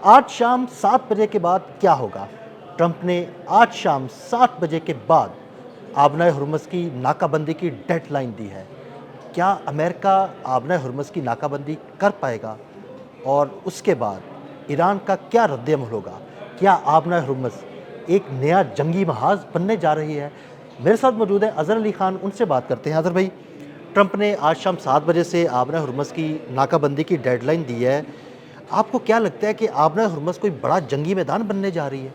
आज शाम 7 बजे के बाद क्या होगा? ट्रंप ने आज शाम 7 बजे के बाद आबनाए हुर्मुज़ की नाकाबंदी की डेडलाइन दी है। क्या अमेरिका आबनाए हुर्मुज़ की नाकाबंदी कर पाएगा? और उसके बाद ईरान का क्या रद्द-ए-अमल होगा? क्या आबनाए हुर्मुज़ एक नया जंगी महाज़ बनने जा रही है? मेरे साथ मौजूद है अज़हर अली ख़ान, उनसे बात करते हैं। अज़हर भाई, ट्रंप ने आज शाम 7 बजे से आबनाए हुर्मुज़ की नाकाबंदी की डेडलाइन दी है। आपको क्या लगता है कि आबनाए हुर्मुज़ कोई बड़ा जंगी मैदान बनने जा रही है?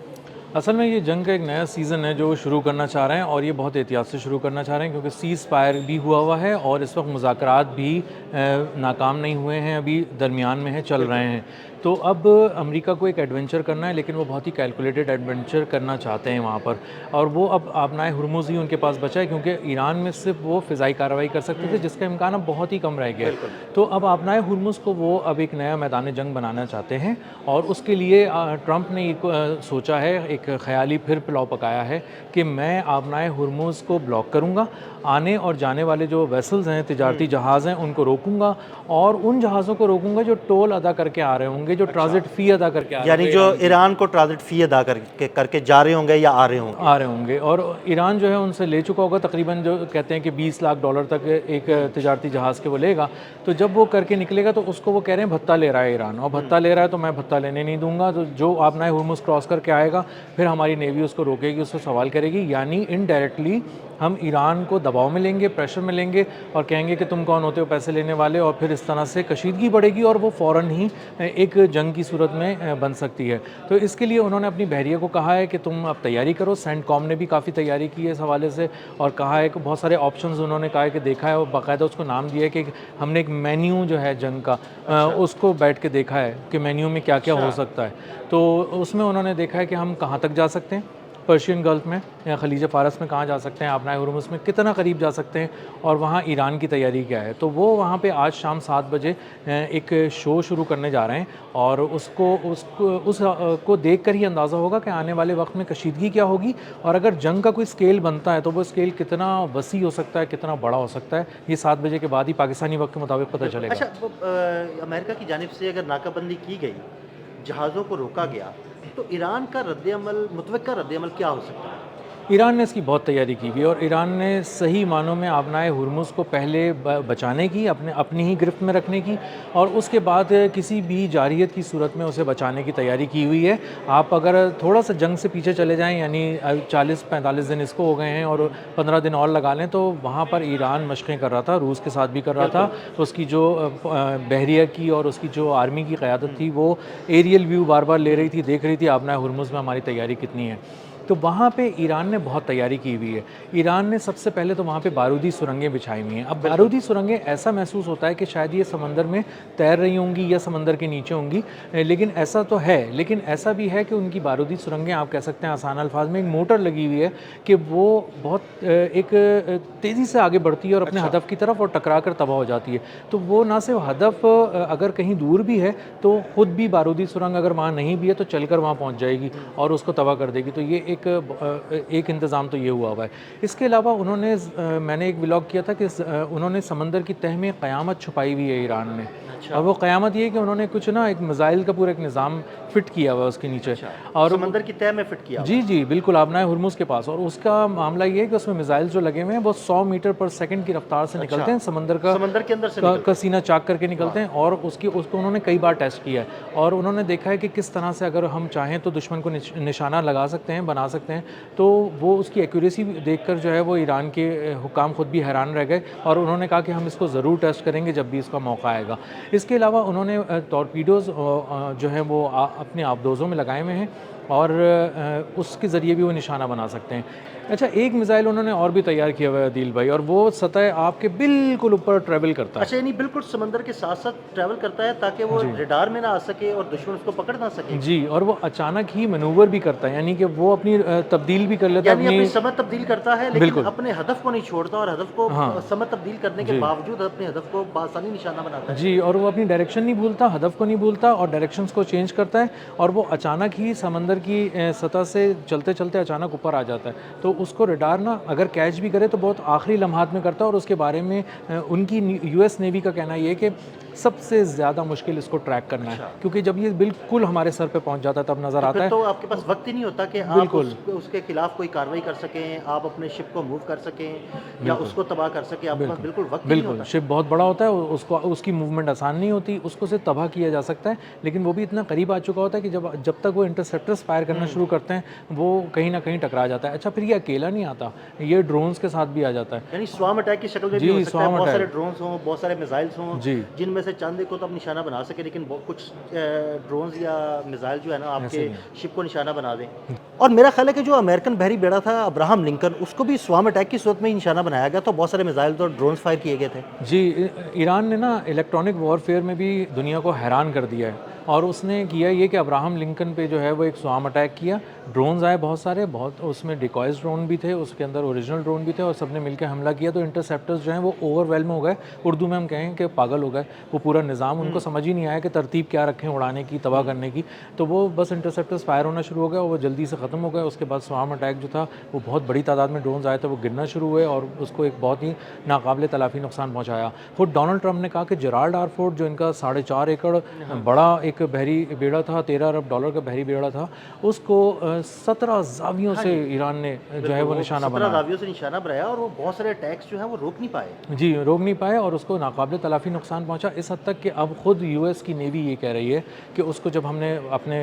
असल में ये जंग का एक नया सीज़न है जो वो शुरू करना चाह रहे हैं और ये बहुत एहतियात से शुरू करना चाह रहे हैं क्योंकि सीज़ फायर भी हुआ है और इस वक्त मुज़ाकरात भी नाकाम नहीं हुए हैं, अभी दरमियान में हैं, चल रहे हैं। तो अब अमेरिका को एक एडवेंचर करना है, लेकिन वो बहुत ही कैलकुलेटेड एडवेंचर करना चाहते हैं वहाँ पर। और वो अब आबनाए हुर्मुज़ ही उनके पास बचा है क्योंकि ईरान में सिर्फ वो फ़िज़ाई कार्रवाई कर सकते थे जिसका इम्कान अब बहुत ही कम रह गया है। तो अब आबनाए हुर्मुज़ को वो अब एक नया मैदान जंग बनाना चाहते हैं और उसके लिए ट्रंप ने सोचा है, एक ख़याली फिर पुलाव पकाया है कि मैं आबनाए हुर्मुज़ को ब्लॉक करूँगा, आने और जाने वाले जो वेसल्स हैं, तिजारती जहाज़ हैं, उनको रोकूँगा और उन जहाज़ों को रोकूँगा जो टोल अदा करके आ रहे होंगे, जो ट्रांज़िट फ़ी अदा करके आ रहे यानी होंगे जो ईरान की। ईरान को ट्रांज़िट फ़ी अदा करके जा रहे होंगे या आ रहे होंगे। आ रहे होंगे और ईरान जो है उनसे ले चुका होगा तकरीबन, जो कहते हैं कि 20 लाख डॉलर तक एक तिजारती जहाज़ के वो लेगा। तो जब वो करके निकलेगा तो उसको वो कह रहे हैं भत्ता ले रहा है ईरान, और भत्ता ले रहा है तो मैं भत्ता लेने नहीं दूंगा। तो जो आबनाए हुर्मुज़ क्रॉस करके आएगा फिर हमारी नेवी उसको रोकेगी, उससे सवाल करेगी, यानी इनडायरेक्टली हम ईरान को दबाव में लेंगे, प्रेशर में लेंगे और कहेंगे कि तुम कौन होते हो पैसे लेने वाले, और फिर इस तरह से कशीदगी बढ़ेगी और वो फ़ौरन ही एक जंग की सूरत में बन सकती है। तो इसके लिए उन्होंने अपनी बहरिया को कहा है कि तुम अब तैयारी करो। सेंटकॉम ने भी काफ़ी तैयारी की है इस हवाले से और कहा है कि बहुत सारे ऑप्शंस उन्होंने कहा है कि देखा है और बाकायदा उसको नाम दिया है कि हमने एक मेन्यू जो है जंग का उसको बैठ के देखा है कि मेन्यू में क्या क्या हो सकता है। तो उसमें उन्होंने देखा है कि हम कहाँ तक जा सकते हैं, पर्शियन गल्फ़ में या खलीज फ़ारस में कहाँ जा सकते हैं, आबनाए हुर्मुज़ में कितना करीब जा सकते हैं और वहाँ ईरान की तैयारी क्या है। तो वो वहाँ पे आज शाम 7 बजे एक शो शुरू करने जा रहे हैं और उसको देख कर ही अंदाज़ा होगा कि आने वाले वक्त में कशीदगी क्या होगी और अगर जंग का कोई स्केल बनता है तो वो स्केल कितना वसी हो सकता है, कितना बड़ा हो सकता है, ये 7 बजे के बाद ही पाकिस्तानी वक्त के मुताबिक पता चलेगा। अच्छा, वो अमेरिका की जानिब से अगर नाकाबंदी की गई, जहाज़ों को रोका गया, तो ईरान का रद्द-ए-अमल, मुतवक्का रद्द-ए-अमल क्या हो सकता है? ईरान ने इसकी बहुत तैयारी की हुई है और ईरान ने सही मानों में आबनाए हुर्मुज़ को पहले बचाने की, अपनी ही गिरफ्त में रखने की और उसके बाद किसी भी जारियत की सूरत में उसे बचाने की तैयारी की हुई है। आप अगर थोड़ा सा जंग से पीछे चले जाएं, यानी 40-45 दिन इसको हो गए हैं और 15 दिन और लगा लें, तो वहाँ पर ईरान मशक़ें कर रहा था, रूस के साथ भी कर रहा था। तो उसकी जो बहरिया की और उसकी जो आर्मी की क़यादत थी वो एरियल व्यू बार बार ले रही थी, देख रही थी आबनाए हुर्मुज़ में हमारी तैयारी कितनी है। तो वहाँ पे ईरान ने बहुत तैयारी की हुई है। ईरान ने सबसे पहले तो वहाँ पे बारूदी सुरंगें बिछाई हुई हैं। अब बारूदी सुरंगें ऐसा महसूस होता है कि शायद ये समंदर में तैर रही होंगी या समंदर के नीचे होंगी, लेकिन ऐसा तो है। लेकिन ऐसा भी है कि उनकी बारूदी सुरंगें, आप कह सकते हैं आसान अल्फाज में, एक मोटर लगी हुई है कि वो बहुत एक तेज़ी से आगे बढ़ती है और अपने हदफ की तरफ और टकरा कर तबाह हो जाती है। तो वो ना सिर्फ हदफ अगर कहीं दूर भी है तो ख़ुद भी बारूदी सुरंग अगर वहाँ नहीं भी है तो चलकर वहाँ पहुँच जाएगी और उसको तबाह कर देगी। तो ये एक इंतज़ाम तो ये हुआ है। इसके अलावा मैंने एक व्लॉग किया था कि उन्होंने समंदर की तह में क़यामत छुपाई हुई है ईरान ने। और वो क़यामत ये है कि उन्होंने कुछ ना एक मिसाइल का पूरा एक निज़ाम फ़िट किया हुआ है उसके नीचे। और समंदर की तह में फिट किया हुआ जी, जी, बिल्कुल आबनाए हुर्मुज़ के पास। और उसका मामला ये है कि उसमें मिसाइल्स जो लगे हुए हैं वो 100 मीटर पर सेकंड की रफ्तार से निकलते हैं, समंदर के अंदर से का सीना चाक करके निकलते हैं और उसको उन्होंने कई बार टेस्ट किया है और उन्होंने देखा है कि किस तरह से अगर हम चाहें तो दुश्मन को निशाना लगा सकते हैं, बना सकते हैं। तो वो उसकी एक्यूरेसी देखकर जो है वो ईरान के हुकाम खुद भी हैरान रह गए और उन्होंने कहा कि हम इसको ज़रूर टेस्ट करेंगे जब भी इसका मौका आएगा। इसके अलावा उन्होंने टॉर्पीडोज़ जो हैं वो अपने आबदोज़ों में लगाए हुए हैं और उसके ज़रिए भी वो निशाना बना सकते हैं। अच्छा, एक मिसाइल उन्होंने और भी तैयार किया हुआ है अदील भाई, और वो सतह आपके बिल्कुल ऊपर ट्रैवल करता है। अच्छा, यानी बिल्कुल समंदर के साथ-साथ ट्रैवल करता है ताकि वो जी। रडार में ना आ सके और दुश्मन उसको पकड़ ना सके। जी, और वो अचानक ही मैनूवर भी करता है, यानी कि वो अपनी तब्दील भी कर लेता है यानी अपनी समत तब्दील करता है, लेकिन बिल्कुल। अपने हदफ को नहीं छोड़ता और हदफ को हाँ। समत तब्दील करने के जी। बावजूद अपने हदफ को बआसानी निशाना बनाता है। जी, और वो अपनी डायरेक्शन नहीं भूलता, हदफ को नहीं भूलता और डायरेक्शंस को चेंज करता है और वो अचानक ही समंदर की सतह से चलते-चलते अचानक ऊपर आ जाता है। तो उसको रडार ना अगर कैच भी करे तो बहुत आखिरी लम्हात में करता है और उसके बारे में उनकी यूएस नेवी का कहना ये है कि सबसे ज़्यादा मुश्किल इसको ट्रैक करना है, क्योंकि जब ये बिल्कुल हमारे सर पे पहुंच जाता है तब नज़र आता फिर है। तो आपके पास वक्त ही नहीं होता कि आप बिल्कुल, उसके खिलाफ कोई कार्रवाई कर सकें, आप अपने शिप को मूव कर सकें या बिल्कुल। उसको तबाह कर सकें, आपके पास बिल्कुल, बिल्कुल वक्त ही नहीं बिल्कुल, होता। शिप बहुत बड़ा होता है, उसको उसकी मूवमेंट आसान नहीं होती, उसको सिर्फ तबाह किया जा सकता है, लेकिन वो भी इतना करीब आ चुका होता है कि जब जब तक वो इंटरसेप्टर्स फायर करना शुरू करते हैं, वो कहीं न कहीं टकरा जाता है। अच्छा, फिर ये अकेला नहीं आता, ये ड्रोन्स के साथ भी आ जाता है। यानी स्वार्म अटैक की शक्ल में भी जी, हो सकता है, स्वार्म बहुत सारे अटैक। ड्रोन्स हों, बहुत सारे मिसाइल्स हों, जी, जिनमें से चंद एक को तो आप निशाना बना सकें, लेकिन कुछ ड्रोन्स या मिसाइल जो है ना ऐसे आपके नहीं है। शिप को निशाना बना दें। और मेरा ख्याल है कि जो अमेरिकन बहरी बेड़ा था अब्राहम लिंकन, उसको भी स्वार्म अटैक की सूरत में ही निशाना बनाया गया, तो बहुत सारे मिसाइल तो ड्रोन्स फायर किए गए थे। जी, ईरान ने ना इलेक्ट्रॉनिक वॉरफेयर में भी दुनिया को हैरान कर दिया है, और उसने किया ये कि अब्राहम लिंकन पे जो है वो एक स्वार्म अटैक किया। ड्रोन्स आए बहुत सारे, बहुत उसमें डिकॉयज ड्रोन भी थे, उसके अंदर ओरिजिनल ड्रोन भी थे, और सबने मिलकर हमला किया। तो इंटरसेप्टर्स जो हैं वो ओवरवेल्म हो गए, उर्दू में हम कहें कि पागल हो गए। वो पूरा निज़ाम उनको समझ ही नहीं आया कि तरतीब क्या रखें उड़ाने की, तबाह करने की। तो वो बस इंटरसेप्टर्स फायर होना शुरू हो गया और वो जल्दी से ख़त्म हो गया। उसके बाद स्वार्म अटैक जो था वो बहुत बड़ी तादाद में ड्रोन्स आए थे, वो गिरना शुरू हुए और उसको एक बहुत ही नाकाबिले तलाफ़ी नुकसान पहुँचाया। खुद डोनाल्ड ट्रंप ने कहा कि जेराल्ड आर फोर्ट, जो इनका 4.5 एकड़ बड़ा एक बहरी बेड़ा था, $13 अरब का बहरी बेड़ा था, उसको 17 ज़ावियों से ईरान ने जो है वो निशाना 17 बनाया। दावियों से निशाना बनाया और वो बहुत सारे अटैक्स जो है वो रोक नहीं पाए। जी, रोक नहीं पाए और उसको नाकाबिले तलाफ़ी नुकसान पहुंचा, इस हद तक कि अब खुद यूएस की नेवी ये कह रही है कि उसको जब हमने अपने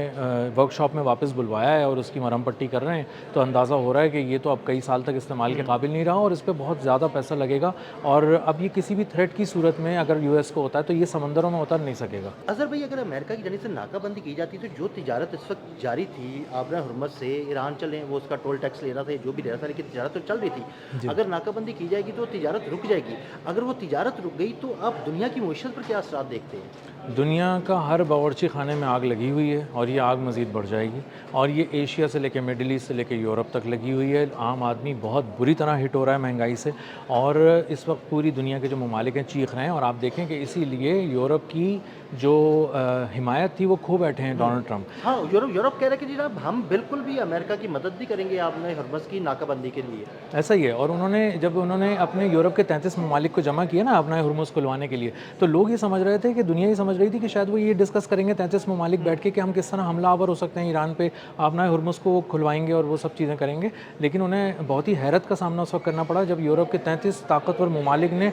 वर्कशॉप में वापस बुलवाया है और उसकी मरहम पट्टी कर रहे हैं, तो अंदाज़ा हो रहा है कि ये तो अब कई साल तक इस्तेमाल के काबिल नहीं रहा और इस पर बहुत ज़्यादा पैसा लगेगा, और अब ये किसी भी थ्रेट की सूरत में अगर यूएस को होता है तो ये समंदरों में उतर नहीं सकेगा। अज़हर भाई, अगर अमेरिका की जानिब से नाकाबंदी की जाती तो जो तिजारत इस वक्त जारी थी आबरा हुर्मुज़ से, ईरान चलें वो उसका टोल टैक्स ले रहा था, जो भी ले रहा था, लेकिन तिजारत तो चल रही थी। अगर नाकाबंदी की जाएगी तो तिजारत रुक जाएगी। अगर वो तिजारत रुक गई तो आप दुनिया की मईशत पर क्या असरात देखते हैं? दुनिया का हर बावर्ची खाने में आग लगी हुई है और ये आग मज़ीद बढ़ जाएगी, और ये एशिया से लेकर मिडिल ईस्ट से लेकर यूरोप तक लगी हुई है। आम आदमी बहुत बुरी तरह हिट हो रहा है महंगाई से, और इस वक्त पूरी दुनिया के जो ममालिक हैं चीख रहे हैं, और आप देखें कि इसीलिए यूरोप की जो हिमायत थी वो खो बैठे हैं डोनाल्ड ट्रंप। हाँ, यूरोप यूरोप कह रहा है कि जनाब हम बिल्कुल भी अमेरिका की मदद नहीं करेंगे आपने हुर्मुज़ की नाकाबंदी के लिए। ऐसा ही है, और जब उन्होंने अपने यूरोप के 33 ममालिक को जमा किया ना अपना हुर्मुज़ खुलवाने के लिए, तो लोग ये समझ रहे थे कि दुनिया ये समझ रही थी कि शायद वो ये डिस्कस करेंगे 33 ममालिक बैठ के कि हम किस तरह हमलावर हो सकते हैं ईरान पे, अपना हुर्मुज़ को खुलवाएंगे और वो सब चीज़ें करेंगे। लेकिन उन्हें बहुत ही हैरत का सामना उस वक्त करना पड़ा जब यूरोप के 33 ताकतवर ममालिक ने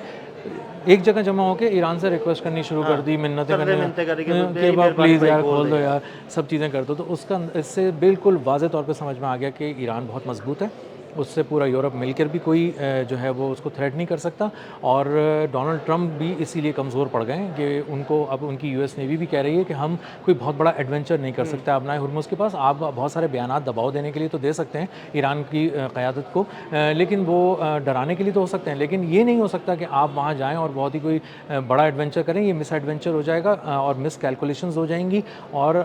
एक जगह जमा होकर ईरान से रिक्वेस्ट करनी शुरू कर दी, मिन्नतें मिन्नतें करने के करने मेरी कि बार मेहरबानी प्लीज़ भाई यार बोल खोल दो दो यार। यार, सब चीज़ें कर दो। तो उसका इससे बिल्कुल वाज़े तौर पे समझ में आ गया कि ईरान बहुत मजबूत है, उससे पूरा यूरोप मिलकर भी कोई जो है वो उसको थ्रेट नहीं कर सकता। और डोनाल्ड ट्रंप भी इसीलिए कमज़ोर पड़ गए हैं कि उनको अब उनकी यूएस नेवी भी कह रही है कि हम कोई बहुत बड़ा एडवेंचर नहीं कर सकते अपना हुर्मुज़ के पास। आप बहुत सारे बयानात दबाव देने के लिए तो दे सकते हैं ईरान की क़यादत को, लेकिन वो डराने के लिए तो हो सकते हैं, लेकिन ये नहीं हो सकता कि आप वहाँ जाएँ और बहुत ही कोई बड़ा एडवेंचर करें। ये मिस एडवेंचर हो जाएगा और मिस कैलकुलेशंस हो जाएंगी, और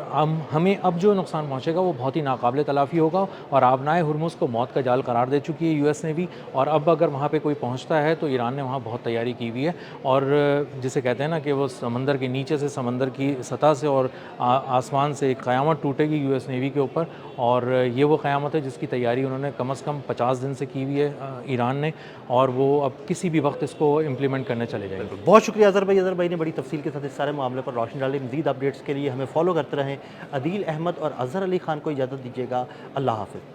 हमें अब जो नुकसान पहुँचेगा वो बहुत ही नाकाबिले तलाफ़ी होगा। और आबनाए हुर्मुज़ को मौत का जाल करार दे चुकी है यूएस ने भी, और अब अगर वहाँ पे कोई पहुँचता है तो ईरान ने वहाँ बहुत तैयारी की हुई है, और जिसे कहते हैं ना कि वो समंदर के नीचे से, समंदर की सतह से और आसमान से एक क़यामत टूटेगी यूएस नेवी के ऊपर। और ये वो क़यामत है जिसकी तैयारी उन्होंने कम से कम 50 दिन से की हुई है ईरान ने, और वो अब किसी भी वक्त इसको इम्प्लीमेंट करने चले जाएंगे। बहुत शुक्रिया अज़हर भाई ने बड़ी तफसील के साथ इस सारे मामले पर रोशनी डाली। मज़ीद अपडेट्स के लिए हमें फॉलो करते रहें। अदील अहमद और अज़हर अली ख़ान को इजाज़त दीजिएगा। अल्लाह हाफ़िज़।